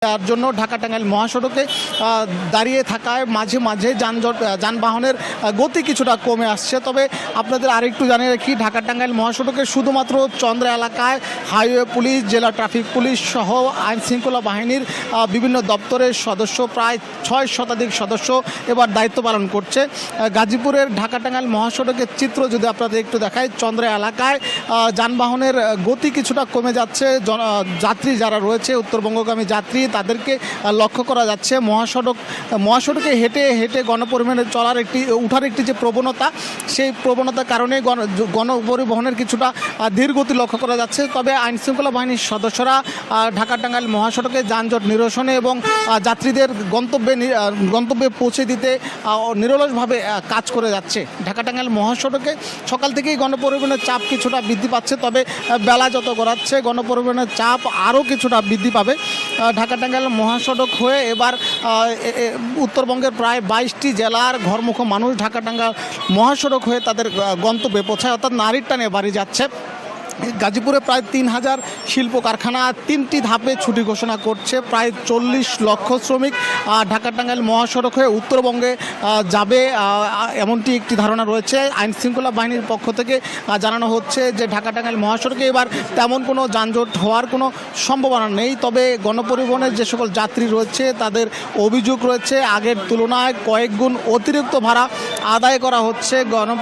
তার জন্য ঢাকা টাঙ্গাইল মহাসড়কে দাঁড়িয়ে থাকায় মাঝে মাঝে যানবাহনের গতি কিছুটা কমে আসছে। তবে আপনাদের আরেকটু জানিয়ে রাখি, ঢাকা টাঙ্গাইল মহাসড়কে শুধুমাত্র চন্দ্র এলাকায় হাইওয়ে পুলিশ, জেলা ট্রাফিক পুলিশ সহ আইন শৃঙ্খলা বাহিনীর বিভিন্ন দপ্তরের সদস্য, প্রায় 6 শতাধিক সদস্য এবার দায়িত্ব পালন করছে। গাজীপুরের ঢাকা টাঙ্গাইল মহাসড়কের চিত্র যদি আপনাদের একটু দেখায়, চন্দ্র এলাকায় যানবাহনের গতি কিছুটা কমে যাচ্ছে। যাত্রী যারা রয়েছে, উত্তরবঙ্গগামী যাত্রী, তাদেরকে লক্ষ্য করা যাচ্ছে। মহাসড়কে হেঁটে হেঁটে গণপরিবহনে উঠার একটি যে প্রবণতা, সেই প্রবণতার কারণে গণপরিবহনের কিছুটা ধীর গতি লক্ষ্য করা যাচ্ছে। তবে আইনশৃঙ্খলা বাহিনীর সদস্যরা ঢাকা টাঙ্গাইল মহাসড়কে যানজট নিরসনে এবং যাত্রীদের গন্তব্যে পৌঁছে দিতে নিরলসভাবে কাজ করে যাচ্ছে। ঢাকা টাঙ্গাইল মহাসড়কে সকাল থেকেই গণপরিবহনের চাপ কিছুটা বৃদ্ধি পাচ্ছে, তবে বেলা যত গড়াচ্ছে গণপরিবহনের চাপ আরও কিছুটা বৃদ্ধি পাবে। ঢাকা টাঙ্গাইল মহাসড়ক হয়ে এবার উত্তরবঙ্গের প্রায় 22টি জেলার ঘরমুখ মানুষ ঢাকা টাঙ্গাইল মহাসড়ক হয়ে তাদের গন্তব্যে পৌঁছায়, অর্থাৎ নারীর টানে বাড়ি যাচ্ছে। গাজীপুরে প্রায় 3000 শিল্প কারখানা 3টি ধাপে ছুটি ঘোষণা করছে। প্রায় 40 লক্ষ শ্রমিক ঢাকা টাঙ্গাইল মহাসড়ক হয়ে উত্তরবঙ্গে যাবে, এমনটি একটি ধারণা রয়েছে। আইন শৃঙ্খলা বাহিনীর পক্ষ থেকে জানানো হচ্ছে যে ঢাকা টাঙ্গাইল মহাসড়কে এবার তেমন কোনো যানজট হওয়ার কোনো সম্ভাবনা নেই। তবে গণপরিবহনের যে সকল যাত্রী রয়েছে তাদের অভিযোগ রয়েছে, আগের তুলনায় কয়েক গুণ অতিরিক্ত ভাড়া আদায় করা হচ্ছে।